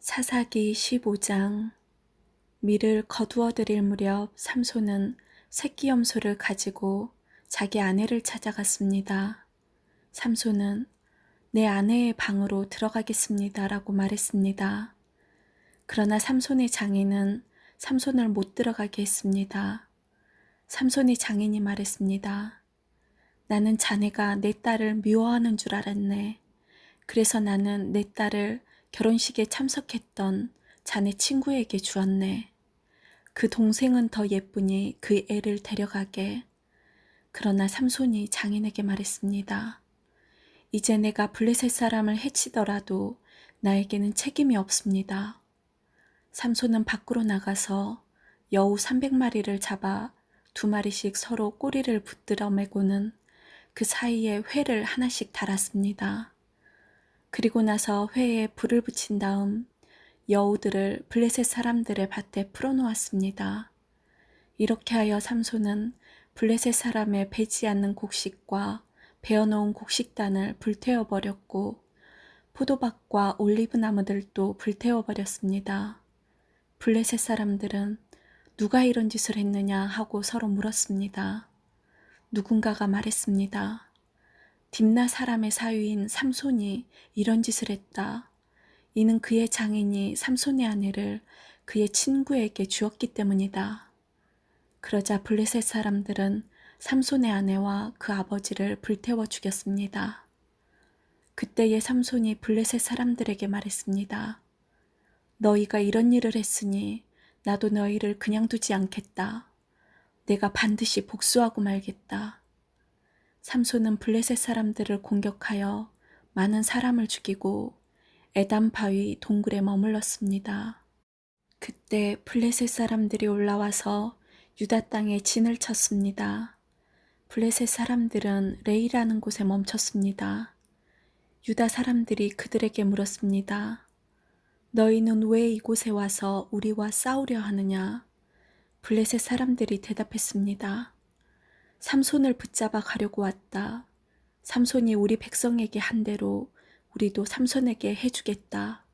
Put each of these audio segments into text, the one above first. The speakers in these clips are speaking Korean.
사사기 15장. 밀을 거두어 들일 무렵 삼손은 새끼 염소를 가지고 자기 아내를 찾아갔습니다. 삼손은 내 아내의 방으로 들어가겠습니다 라고 말했습니다. 그러나 삼손의 장인은 삼손을 못 들어가게 했습니다. 삼손의 장인이 말했습니다. 나는 자네가 내 딸을 미워하는 줄 알았네. 그래서 나는 내 딸을 결혼식에 참석했던 자네 친구에게 주었네. 그 동생은 더 예쁘니 그 애를 데려가게. 그러나 삼손이 장인에게 말했습니다. 이제 내가 블레셋 사람을 해치더라도 나에게는 책임이 없습니다. 삼손은 밖으로 나가서 여우 300마리를 잡아 2마리씩 서로 꼬리를 붙들어 매고는 그 사이에 회를 하나씩 달았습니다. 그리고 나서 회에 불을 붙인 다음 여우들을 블레셋 사람들의 밭에 풀어놓았습니다. 이렇게 하여 삼손은 블레셋 사람의 배지 않는 곡식과 베어놓은 곡식단을 불태워버렸고 포도밭과 올리브 나무들도 불태워버렸습니다. 블레셋 사람들은 누가 이런 짓을 했느냐 하고 서로 물었습니다. 누군가가 말했습니다. 딥나 사람의 사위인 삼손이 이런 짓을 했다. 이는 그의 장인이 삼손의 아내를 그의 친구에게 주었기 때문이다. 그러자 블레셋 사람들은 삼손의 아내와 그 아버지를 불태워 죽였습니다. 그때에 삼손이 블레셋 사람들에게 말했습니다. 너희가 이런 일을 했으니 나도 너희를 그냥 두지 않겠다. 내가 반드시 복수하고 말겠다. 삼손은 블레셋 사람들을 공격하여 많은 사람을 죽이고 에담 바위 동굴에 머물렀습니다. 그때 블레셋 사람들이 올라와서 유다 땅에 진을 쳤습니다. 블레셋 사람들은 레이라는 곳에 멈췄습니다. 유다 사람들이 그들에게 물었습니다. 너희는 왜 이곳에 와서 우리와 싸우려 하느냐? 블레셋 사람들이 대답했습니다. 삼손을 붙잡아 가려고 왔다. 삼손이 우리 백성에게 한 대로 우리도 삼손에게 해주겠다.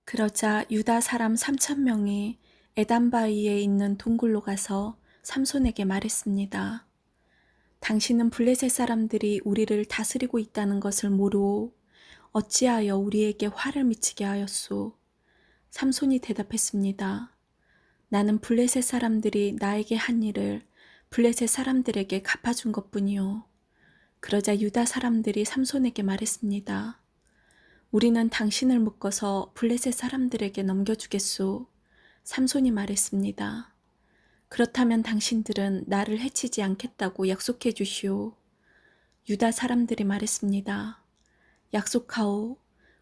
그러자 유다 사람 3,000명이 에담바위에 있는 동굴로 가서 삼손에게 말했습니다. 당신은 블레셋 사람들이 우리를 다스리고 있다는 것을 모르오. 어찌하여 우리에게 화를 미치게 하였소? 삼손이 대답했습니다. 나는 블레셋 사람들이 나에게 한 일을 블레셋 사람들에게 갚아준 것뿐이요. 그러자 유다 사람들이 삼손에게 말했습니다. 우리는 당신을 묶어서 블레셋 사람들에게 넘겨주겠소. 삼손이 말했습니다. 그렇다면 당신들은 나를 해치지 않겠다고 약속해 주시오. 유다 사람들이 말했습니다. 약속하오.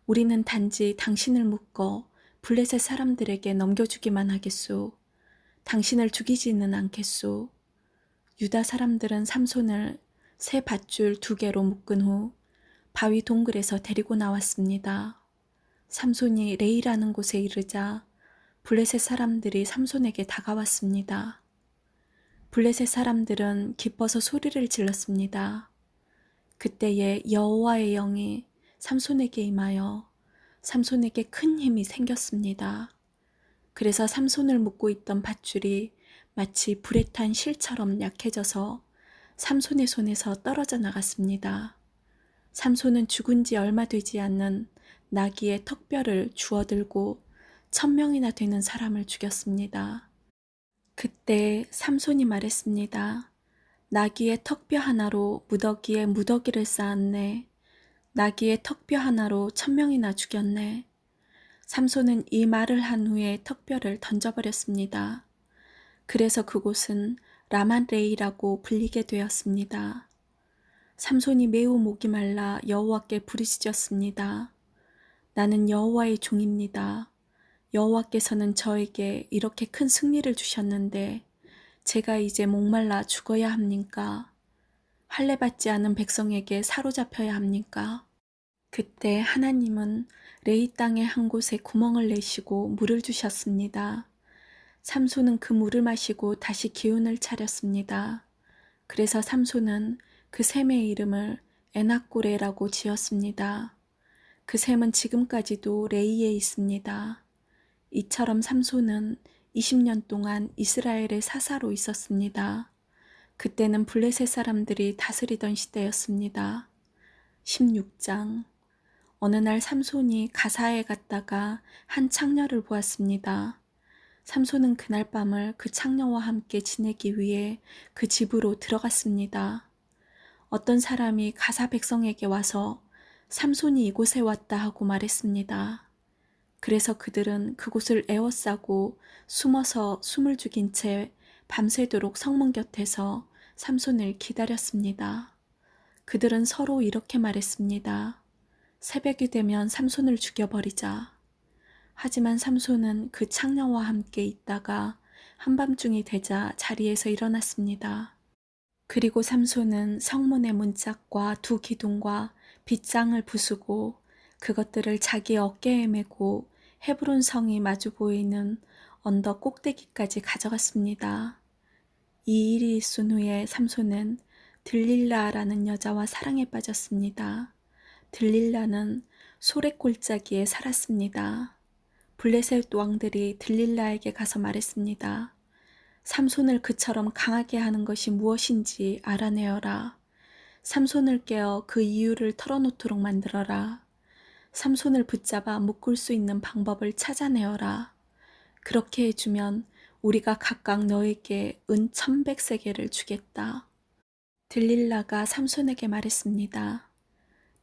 우리는 단지 당신을 묶어 블레셋 사람들에게 넘겨주기만 하겠소. 당신을 죽이지는 않겠소. 유다 사람들은 삼손을 새 밧줄 2개로 묶은 후 바위 동굴에서 데리고 나왔습니다. 삼손이 레이라는 곳에 이르자 블레셋 사람들이 삼손에게 다가왔습니다. 블레셋 사람들은 기뻐서 소리를 질렀습니다. 그때에 여호와의 영이 삼손에게 임하여 삼손에게 큰 힘이 생겼습니다. 그래서 삼손을 묶고 있던 밧줄이 마치 불에 탄 실처럼 약해져서 삼손의 손에서 떨어져 나갔습니다. 삼손은 죽은 지 얼마 되지 않는 나귀의 턱뼈를 주워들고 1,000명이나 되는 사람을 죽였습니다. 그때 삼손이 말했습니다. 나귀의 턱뼈 하나로 무더기에 무더기를 쌓았네. 나귀의 턱뼈 하나로 1,000명이나 죽였네. 삼손은 이 말을 한 후에 턱뼈를 던져버렸습니다. 그래서 그곳은 라만레이라고 불리게 되었습니다. 삼손이 매우 목이 말라 여호와께 부르짖었습니다. 나는 여호와의 종입니다. 여호와께서는 저에게 이렇게 큰 승리를 주셨는데 제가 이제 목말라 죽어야 합니까? 할례받지 않은 백성에게 사로잡혀야 합니까? 그때 하나님은 레이 땅의 한 곳에 구멍을 내시고 물을 주셨습니다. 삼손은 그 물을 마시고 다시 기운을 차렸습니다. 그래서 삼손은 그 샘의 이름을 에낙고레라고 지었습니다. 그 샘은 지금까지도 레이에 있습니다. 이처럼 삼손은 20년 동안 이스라엘의 사사로 있었습니다. 그때는 블레셋 사람들이 다스리던 시대였습니다. 16장. 어느 날 삼손이 가사에 갔다가 한 창녀를 보았습니다. 삼손은 그날 밤을 그 창녀와 함께 지내기 위해 그 집으로 들어갔습니다. 어떤 사람이 가사 백성에게 와서 삼손이 이곳에 왔다 하고 말했습니다. 그래서 그들은 그곳을 에워싸고 숨어서 숨을 죽인 채 밤새도록 성문 곁에서 삼손을 기다렸습니다. 그들은 서로 이렇게 말했습니다. 새벽이 되면 삼손을 죽여버리자. 하지만 삼손은 그 창녀와 함께 있다가 한밤중이 되자 자리에서 일어났습니다. 그리고 삼손은 성문의 문짝과 두 기둥과 빗장을 부수고 그것들을 자기 어깨에 메고 헤브론 성이 마주 보이는 언덕 꼭대기까지 가져갔습니다. 이 일이 있은 후에 삼손은 들릴라라는 여자와 사랑에 빠졌습니다. 들릴라는 소래 골짜기에 살았습니다. 블레셋 왕들이 들릴라에게 가서 말했습니다. 삼손을 그처럼 강하게 하는 것이 무엇인지 알아내어라. 삼손을 깨어 그 이유를 털어놓도록 만들어라. 삼손을 붙잡아 묶을 수 있는 방법을 찾아내어라. 그렇게 해주면 우리가 각각 너에게 은 1,100세겔을 주겠다. 들릴라가 삼손에게 말했습니다.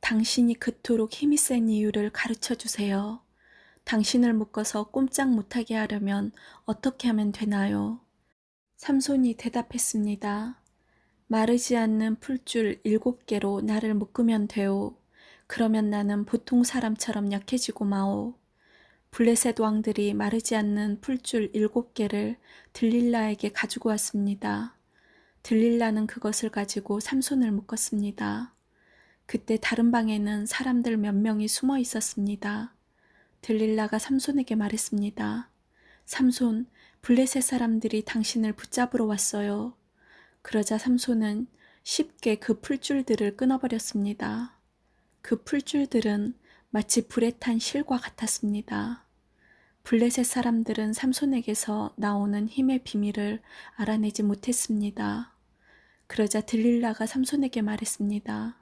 당신이 그토록 힘이 센 이유를 가르쳐 주세요. 당신을 묶어서 꼼짝 못하게 하려면 어떻게 하면 되나요? 삼손이 대답했습니다. 마르지 않는 풀줄 7개로 나를 묶으면 돼요. 그러면 나는 보통 사람처럼 약해지고 마오. 블레셋 왕들이 마르지 않는 풀줄 7개를 들릴라에게 가지고 왔습니다. 들릴라는 그것을 가지고 삼손을 묶었습니다. 그때 다른 방에는 사람들 몇 명이 숨어 있었습니다. 들릴라가 삼손에게 말했습니다. 삼손, 블레셋 사람들이 당신을 붙잡으러 왔어요. 그러자 삼손은 쉽게 그 풀줄들을 끊어버렸습니다. 그 풀줄들은 마치 불에 탄 실과 같았습니다. 블레셋 사람들은 삼손에게서 나오는 힘의 비밀을 알아내지 못했습니다. 그러자 들릴라가 삼손에게 말했습니다.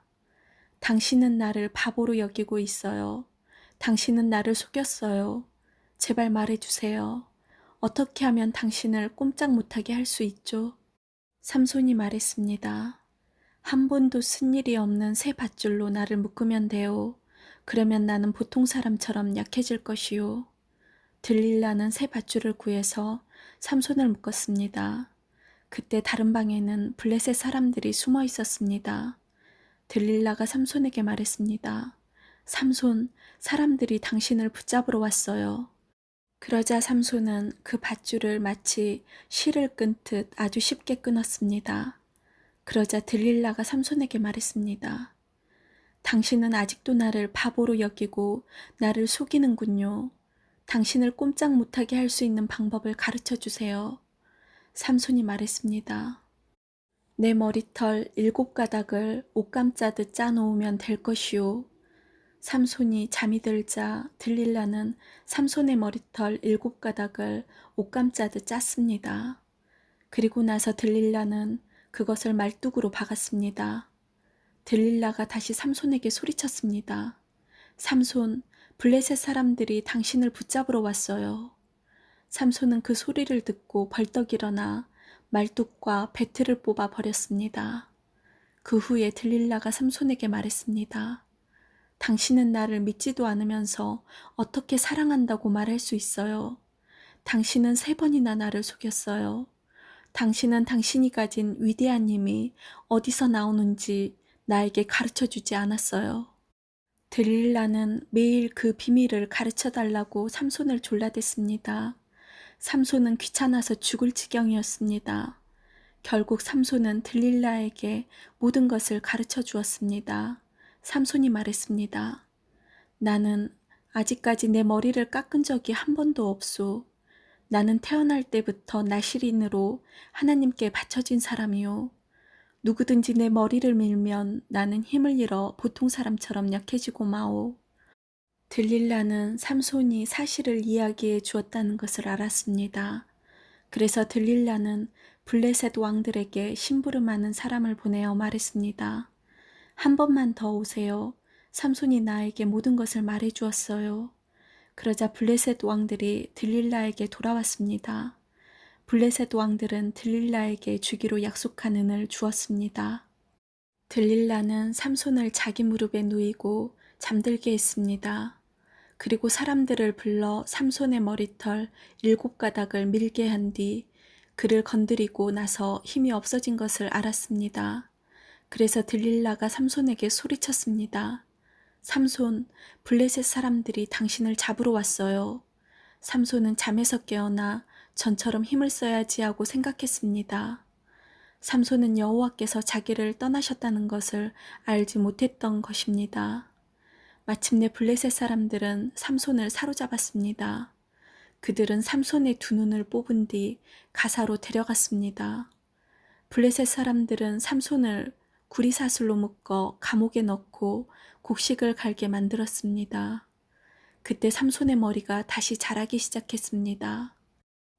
당신은 나를 바보로 여기고 있어요. 당신은 나를 속였어요. 제발 말해주세요. 어떻게 하면 당신을 꼼짝 못하게 할 수 있죠? 삼손이 말했습니다. 한 번도 쓴 일이 없는 새 밧줄로 나를 묶으면 돼요. 그러면 나는 보통 사람처럼 약해질 것이요. 들릴라는 새 밧줄을 구해서 삼손을 묶었습니다. 그때 다른 방에는 블레셋 사람들이 숨어 있었습니다. 들릴라가 삼손에게 말했습니다. 삼손, 사람들이 당신을 붙잡으러 왔어요. 그러자 삼손은 그 밧줄을 마치 실을 끊듯 아주 쉽게 끊었습니다. 그러자 들릴라가 삼손에게 말했습니다. 당신은 아직도 나를 바보로 여기고 나를 속이는군요. 당신을 꼼짝 못하게 할 수 있는 방법을 가르쳐 주세요. 삼손이 말했습니다. 내 머리털 7가닥을 옷감 짜듯 짜놓으면 될 것이요. 삼손이 잠이 들자 들릴라는 삼손의 머리털 7가닥을 옷감 짜듯 짰습니다. 그리고 나서 들릴라는 그것을 말뚝으로 박았습니다. 들릴라가 다시 삼손에게 소리쳤습니다. 삼손, 블레셋 사람들이 당신을 붙잡으러 왔어요. 삼손은 그 소리를 듣고 벌떡 일어나 말뚝과 배틀을 뽑아 버렸습니다. 그 후에 들릴라가 삼손에게 말했습니다. 당신은 나를 믿지도 않으면서 어떻게 사랑한다고 말할 수 있어요? 당신은 3번이나 나를 속였어요. 당신은 당신이 가진 위대한 힘이 어디서 나오는지 나에게 가르쳐 주지 않았어요. 들릴라는 매일 그 비밀을 가르쳐 달라고 삼손을 졸라댔습니다. 삼손은 귀찮아서 죽을 지경이었습니다. 결국 삼손은 들릴라에게 모든 것을 가르쳐 주었습니다. 삼손이 말했습니다. 나는 아직까지 내 머리를 깎은 적이 한 번도 없소. 나는 태어날 때부터 나실인으로 하나님께 바쳐진 사람이요. 누구든지 내 머리를 밀면 나는 힘을 잃어 보통 사람처럼 약해지고 마오. 들릴라는 삼손이 사실을 이야기해 주었다는 것을 알았습니다. 그래서 들릴라는 블레셋 왕들에게 심부름하는 사람을 보내어 말했습니다. 한 번만 더 오세요. 삼손이 나에게 모든 것을 말해 주었어요. 그러자 블레셋 왕들이 들릴라에게 돌아왔습니다. 블레셋 왕들은 들릴라에게 주기로 약속한 은을 주었습니다. 들릴라는 삼손을 자기 무릎에 누이고 잠들게 했습니다. 그리고 사람들을 불러 삼손의 머리털 7가닥을 밀게 한 뒤 그를 건드리고 나서 힘이 없어진 것을 알았습니다. 그래서 들릴라가 삼손에게 소리쳤습니다. 삼손, 블레셋 사람들이 당신을 잡으러 왔어요. 삼손은 잠에서 깨어나 전처럼 힘을 써야지 하고 생각했습니다. 삼손은 여호와께서 자기를 떠나셨다는 것을 알지 못했던 것입니다. 마침내 블레셋 사람들은 삼손을 사로잡았습니다. 그들은 삼손의 두 눈을 뽑은 뒤 가사로 데려갔습니다. 블레셋 사람들은 삼손을 구리사슬로 묶어 감옥에 넣고 곡식을 갈게 만들었습니다. 그때 삼손의 머리가 다시 자라기 시작했습니다.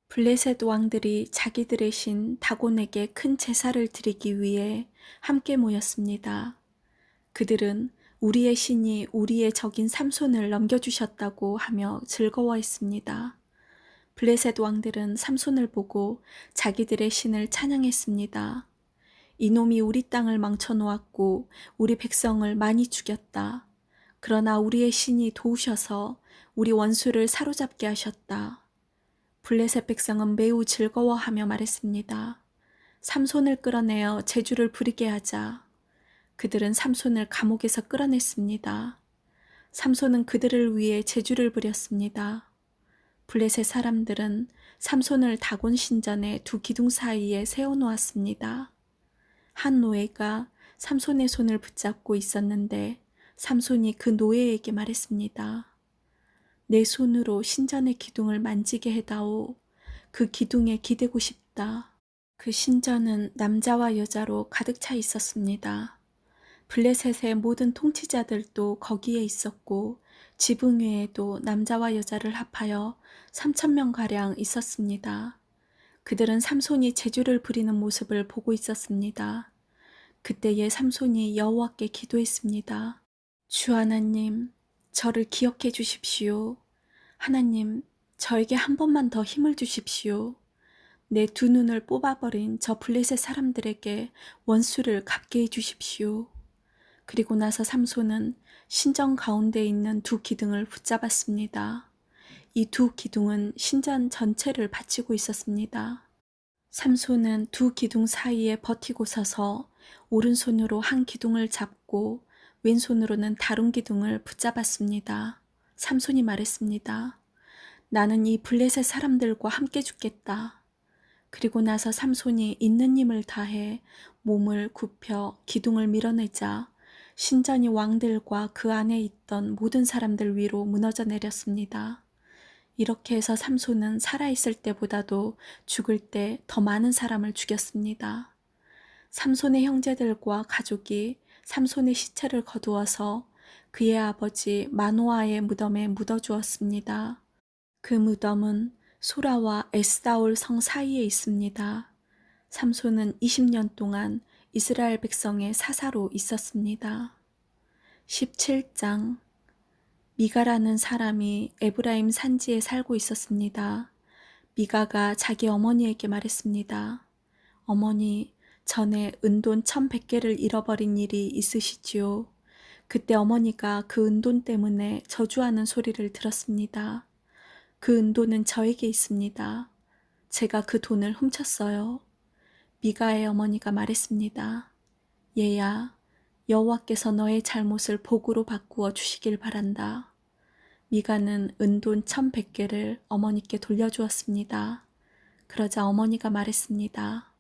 블레셋 왕들이 자기들의 신 다곤에게 큰 제사를 드리기 위해 함께 모였습니다. 그들은 우리의 신이 우리의 적인 삼손을 넘겨주셨다고 하며 즐거워했습니다. 블레셋 왕들은 삼손을 보고 자기들의 신을 찬양했습니다. 이놈이 우리 땅을 망쳐놓았고 우리 백성을 많이 죽였다. 그러나 우리의 신이 도우셔서 우리 원수를 사로잡게 하셨다. 블레셋 백성은 매우 즐거워하며 말했습니다. 삼손을 끌어내어 제주를 부리게 하자. 그들은 삼손을 감옥에서 끌어냈습니다. 삼손은 그들을 위해 제주를 부렸습니다. 블레셋 사람들은 삼손을 다곤 신전의 두 기둥 사이에 세워놓았습니다. 한 노예가 삼손의 손을 붙잡고 있었는데 삼손이 그 노예에게 말했습니다. 내 손으로 신전의 기둥을 만지게 해다오. 그 기둥에 기대고 싶다. 그 신전은 남자와 여자로 가득 차 있었습니다. 블레셋의 모든 통치자들도 거기에 있었고 지붕 위에도 남자와 여자를 합하여 3,000명가량 있었습니다. 그들은 삼손이 제주를 부리는 모습을 보고 있었습니다. 그때에 삼손이 여호와께 기도했습니다. 주 하나님, 저를 기억해 주십시오. 하나님, 저에게 한 번만 더 힘을 주십시오. 내 두 눈을 뽑아버린 저 블레셋 사람들에게 원수를 갚게 해 주십시오. 그리고 나서 삼손은 신전 가운데 있는 두 기둥을 붙잡았습니다. 이 두 기둥은 신전 전체를 받치고 있었습니다. 삼손은 두 기둥 사이에 버티고 서서 오른손으로 한 기둥을 잡고 왼손으로는 다른 기둥을 붙잡았습니다. 삼손이 말했습니다. 나는 이 블레셋 사람들과 함께 죽겠다. 그리고 나서 삼손이 있는 힘을 다해 몸을 굽혀 기둥을 밀어내자 신전이 왕들과 그 안에 있던 모든 사람들 위로 무너져 내렸습니다. 이렇게 해서 삼손은 살아있을 때보다도 죽을 때 더 많은 사람을 죽였습니다. 삼손의 형제들과 가족이 삼손의 시체를 거두어서 그의 아버지 마노아의 무덤에 묻어주었습니다. 그 무덤은 소라와 에스다올 성 사이에 있습니다. 삼손은 20년 동안 이스라엘 백성의 사사로 있었습니다. 17장 미가라는 사람이 에브라임 산지에 살고 있었습니다. 미가가 자기 어머니에게 말했습니다. 어머니, 전에 은돈 1,100개를 잃어버린 일이 있으시지요. 그때 어머니가 그 은돈 때문에 저주하는 소리를 들었습니다. 그 은돈은 저에게 있습니다. 제가 그 돈을 훔쳤어요. 미가의 어머니가 말했습니다. 얘야, 여호와께서 너의 잘못을 복으로 바꾸어 주시길 바란다. 미가는 은돈 1,100개를 어머니께 돌려주었습니다. 그러자 어머니가 말했습니다.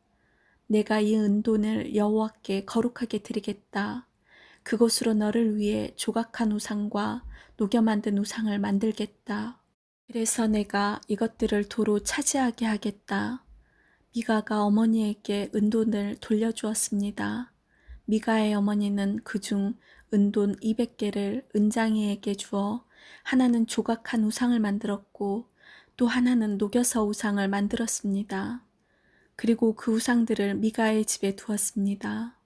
내가 이 은돈을 여호와께 거룩하게 드리겠다. 그것으로 너를 위해 조각한 우상과 녹여 만든 우상을 만들겠다. 그래서 내가 이것들을 도로 차지하게 하겠다. 미가가 어머니에게 은돈을 돌려주었습니다. 미가의 어머니는 그중 은돈 200개를 은장이에게 주어 하나는 조각한 우상을 만들었고 또 하나는 녹여서 우상을 만들었습니다. 그리고 그 우상들을 미가의 집에 두었습니다.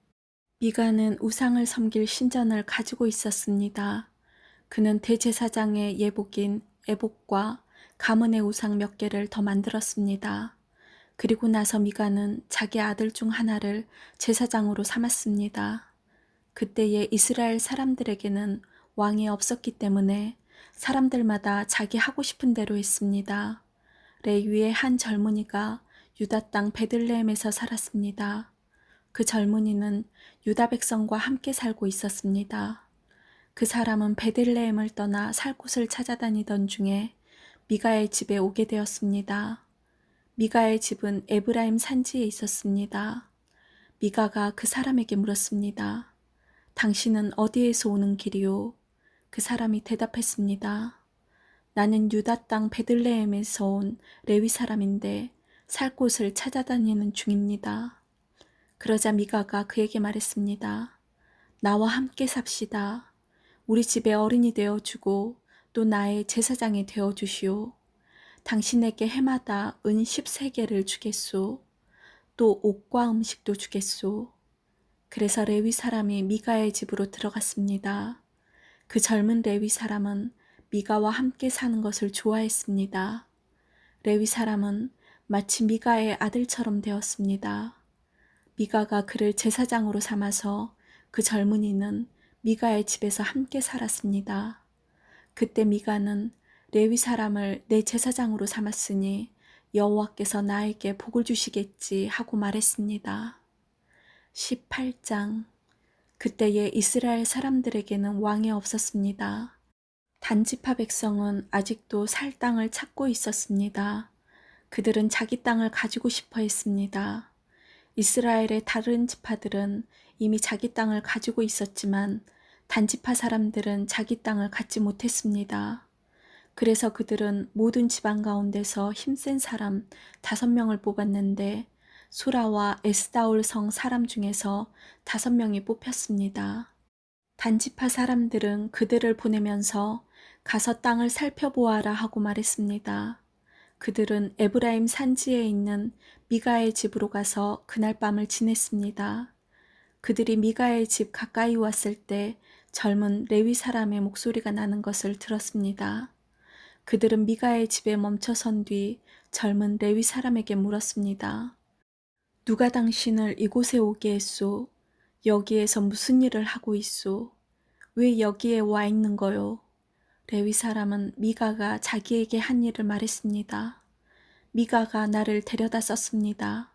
미가는 우상을 섬길 신전을 가지고 있었습니다. 그는 대제사장의 예복인 에복과 가문의 우상 몇 개를 더 만들었습니다. 그리고 나서 미가는 자기 아들 중 하나를 제사장으로 삼았습니다. 그때의 이스라엘 사람들에게는 왕이 없었기 때문에 사람들마다 자기 하고 싶은 대로 했습니다. 레위의 한 젊은이가 유다 땅 베들레헴에서 살았습니다. 그 젊은이는 유다 백성과 함께 살고 있었습니다. 그 사람은 베들레헴을 떠나 살 곳을 찾아다니던 중에 미가의 집에 오게 되었습니다. 미가의 집은 에브라임 산지에 있었습니다. 미가가 그 사람에게 물었습니다. 당신은 어디에서 오는 길이요? 그 사람이 대답했습니다. 나는 유다 땅 베들레헴에서 온 레위 사람인데 살 곳을 찾아다니는 중입니다. 그러자 미가가 그에게 말했습니다. 나와 함께 삽시다. 우리 집에 어른이 되어주고 또 나의 제사장이 되어주시오. 당신에게 해마다 은 13개를 주겠소. 또 옷과 음식도 주겠소. 그래서 레위 사람이 미가의 집으로 들어갔습니다. 그 젊은 레위 사람은 미가와 함께 사는 것을 좋아했습니다. 레위 사람은 마치 미가의 아들처럼 되었습니다. 미가가 그를 제사장으로 삼아서 그 젊은이는 미가의 집에서 함께 살았습니다. 그때 미가는 레위 사람을 내 제사장으로 삼았으니 여호와께서 나에게 복을 주시겠지 하고 말했습니다. 18장. 그때의 이스라엘 사람들에게는 왕이 없었습니다. 단지파 백성은 아직도 살 땅을 찾고 있었습니다. 그들은 자기 땅을 가지고 싶어 했습니다. 이스라엘의 다른 지파들은 이미 자기 땅을 가지고 있었지만 단지파 사람들은 자기 땅을 갖지 못했습니다. 그래서 그들은 모든 지방 가운데서 힘센 사람 5명을 뽑았는데 소라와 에스다올 성 사람 중에서 5명이 뽑혔습니다. 단지파 사람들은 그들을 보내면서 가서 땅을 살펴보아라 하고 말했습니다. 그들은 에브라임 산지에 있는 미가의 집으로 가서 그날 밤을 지냈습니다. 그들이 미가의 집 가까이 왔을 때 젊은 레위 사람의 목소리가 나는 것을 들었습니다. 그들은 미가의 집에 멈춰선 뒤 젊은 레위 사람에게 물었습니다. 누가 당신을 이곳에 오게 했소? 여기에서 무슨 일을 하고 있소? 왜 여기에 와 있는 거요? 레위 사람은 미가가 자기에게 한 일을 말했습니다. 미가가 나를 데려다 썼습니다.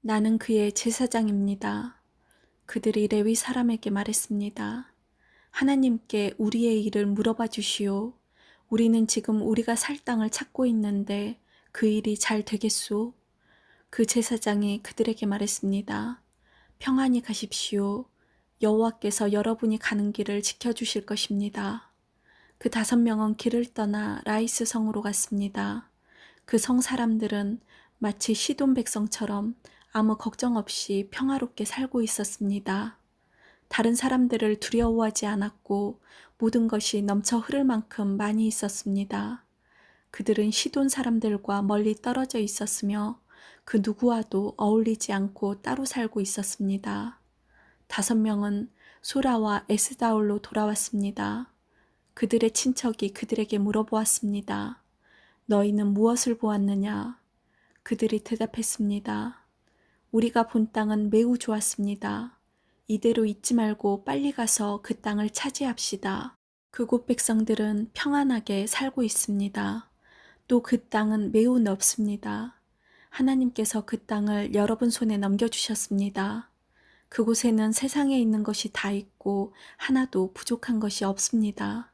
나는 그의 제사장입니다. 그들이 레위 사람에게 말했습니다. 하나님께 우리의 일을 물어봐 주시오. 우리는 지금 우리가 살 땅을 찾고 있는데 그 일이 잘 되겠소? 그 제사장이 그들에게 말했습니다. 평안히 가십시오. 여호와께서 여러분이 가는 길을 지켜주실 것입니다. 그 5명은 길을 떠나 라이스 성으로 갔습니다. 그 성 사람들은 마치 시돈 백성처럼 아무 걱정 없이 평화롭게 살고 있었습니다. 다른 사람들을 두려워하지 않았고 모든 것이 넘쳐 흐를 만큼 많이 있었습니다. 그들은 시돈 사람들과 멀리 떨어져 있었으며 그 누구와도 어울리지 않고 따로 살고 있었습니다. 5명은 소라와 에스다올로 돌아왔습니다. 그들의 친척이 그들에게 물어보았습니다. 너희는 무엇을 보았느냐? 그들이 대답했습니다. 우리가 본 땅은 매우 좋았습니다. 이대로 있지 말고 빨리 가서 그 땅을 차지합시다. 그곳 백성들은 평안하게 살고 있습니다. 또 그 땅은 매우 넓습니다. 하나님께서 그 땅을 여러분 손에 넘겨주셨습니다. 그곳에는 세상에 있는 것이 다 있고 하나도 부족한 것이 없습니다.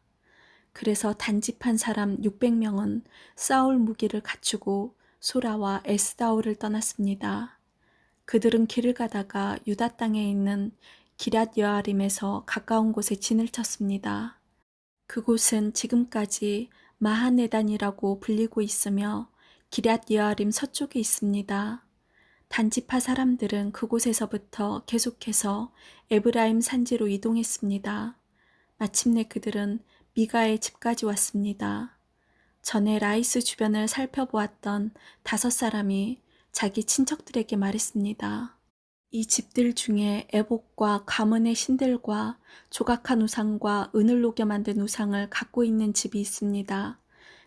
그래서 단집한 사람 600명은 싸울 무기를 갖추고 소라와 에스다올을 떠났습니다. 그들은 길을 가다가 유다 땅에 있는 기럇 여아림에서 가까운 곳에 진을 쳤습니다. 그곳은 지금까지 마하네단이라고 불리고 있으며 기럇 여아림 서쪽에 있습니다. 단지파 사람들은 그곳에서부터 계속해서 에브라임 산지로 이동했습니다. 마침내 그들은 미가의 집까지 왔습니다. 전에 라이스 주변을 살펴보았던 5사람이 자기 친척들에게 말했습니다. 이 집들 중에 애복과 가문의 신들과 조각한 우상과 은을 녹여 만든 우상을 갖고 있는 집이 있습니다.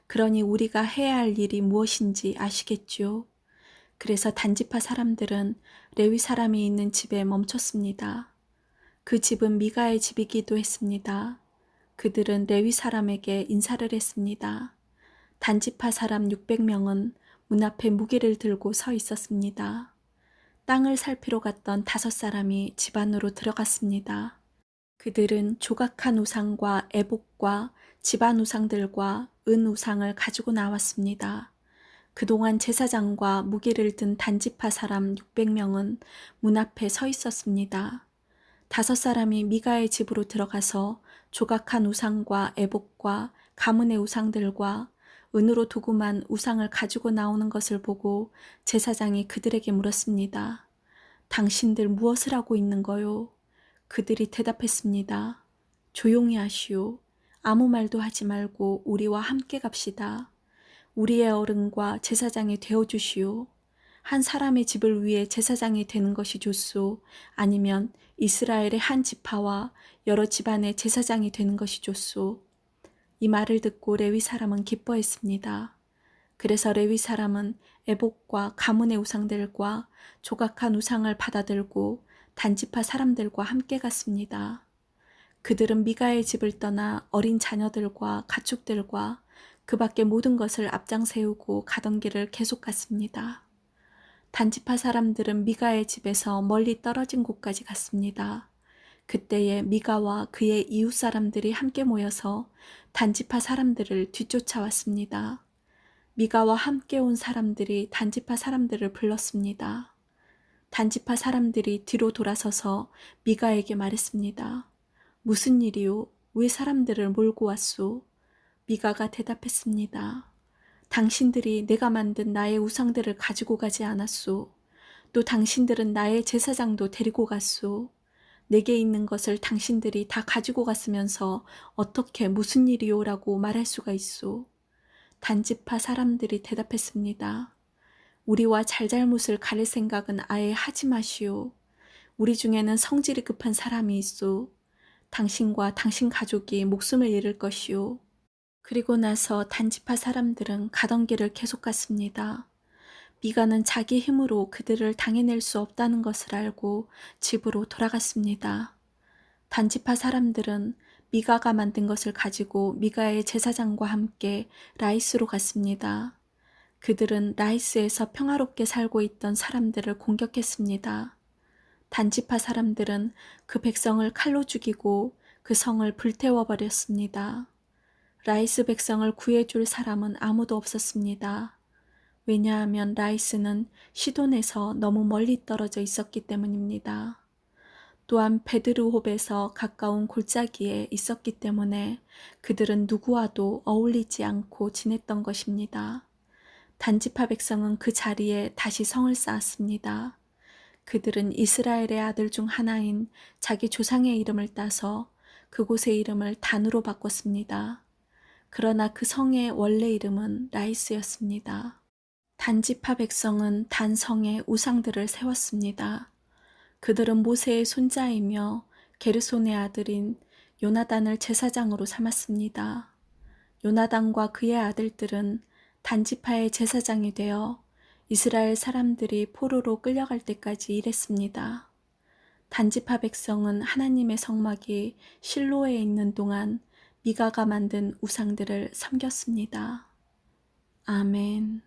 그러니 우리가 해야 할 일이 무엇인지 아시겠죠? 그래서 단지파 사람들은 레위 사람이 있는 집에 멈췄습니다. 그 집은 미가의 집이기도 했습니다. 그들은 레위 사람에게 인사를 했습니다. 단지파 사람 600명은 문 앞에 무기를 들고 서 있었습니다. 땅을 살피러 갔던 5사람이 집 안으로 들어갔습니다. 그들은 조각한 우상과 애복과 집안 우상들과 은 우상을 가지고 나왔습니다. 그동안 제사장과 무기를 든 단지파 사람 600명은 문 앞에 서 있었습니다. 5사람이 미가의 집으로 들어가서 조각한 우상과 애복과 가문의 우상들과 은으로 도구만 우상을 가지고 나오는 것을 보고 제사장이 그들에게 물었습니다. 당신들 무엇을 하고 있는 거요? 그들이 대답했습니다. 조용히 하시오. 아무 말도 하지 말고 우리와 함께 갑시다. 우리의 어른과 제사장이 되어주시오. 한 사람의 집을 위해 제사장이 되는 것이 좋소? 아니면 이스라엘의 한 지파와 여러 집안의 제사장이 되는 것이 좋소? 이 말을 듣고 레위 사람은 기뻐했습니다. 그래서 레위 사람은 애복과 가문의 우상들과 조각한 우상을 받아들고 단지파 사람들과 함께 갔습니다. 그들은 미가의 집을 떠나 어린 자녀들과 가축들과 그 밖의 모든 것을 앞장 세우고 가던 길을 계속 갔습니다. 단지파 사람들은 미가의 집에서 멀리 떨어진 곳까지 갔습니다. 그때에 미가와 그의 이웃 사람들이 함께 모여서 단지파 사람들을 뒤쫓아왔습니다. 미가와 함께 온 사람들이 단지파 사람들을 불렀습니다. 단지파 사람들이 뒤로 돌아서서 미가에게 말했습니다. 무슨 일이요? 왜 사람들을 몰고 왔소? 미가가 대답했습니다. 당신들이 내가 만든 나의 우상들을 가지고 가지 않았소. 또 당신들은 나의 제사장도 데리고 갔소. 내게 있는 것을 당신들이 다 가지고 갔으면서 어떻게 무슨 일이요라고 말할 수가 있소. 단지파 사람들이 대답했습니다. 우리와 잘잘못을 가릴 생각은 아예 하지 마시오. 우리 중에는 성질이 급한 사람이 있소. 당신과 당신 가족이 목숨을 잃을 것이오. 그리고 나서 단지파 사람들은 가던 길을 계속 갔습니다. 미가는 자기 힘으로 그들을 당해낼 수 없다는 것을 알고 집으로 돌아갔습니다. 단지파 사람들은 미가가 만든 것을 가지고 미가의 제사장과 함께 라이스로 갔습니다. 그들은 라이스에서 평화롭게 살고 있던 사람들을 공격했습니다. 단지파 사람들은 그 백성을 칼로 죽이고 그 성을 불태워버렸습니다. 라이스 백성을 구해줄 사람은 아무도 없었습니다. 왜냐하면 라이스는 시돈에서 너무 멀리 떨어져 있었기 때문입니다. 또한 베드르홉에서 가까운 골짜기에 있었기 때문에 그들은 누구와도 어울리지 않고 지냈던 것입니다. 단지파 백성은 그 자리에 다시 성을 쌓았습니다. 그들은 이스라엘의 아들 중 하나인 자기 조상의 이름을 따서 그곳의 이름을 단으로 바꿨습니다. 그러나 그 성의 원래 이름은 라이스였습니다. 단지파 백성은 단성에 우상들을 세웠습니다. 그들은 모세의 손자이며 게르손의 아들인 요나단을 제사장으로 삼았습니다. 요나단과 그의 아들들은 단지파의 제사장이 되어 이스라엘 사람들이 포로로 끌려갈 때까지 일했습니다. 단지파 백성은 하나님의 성막이 실로에 있는 동안 미가가 만든 우상들을 섬겼습니다. 아멘.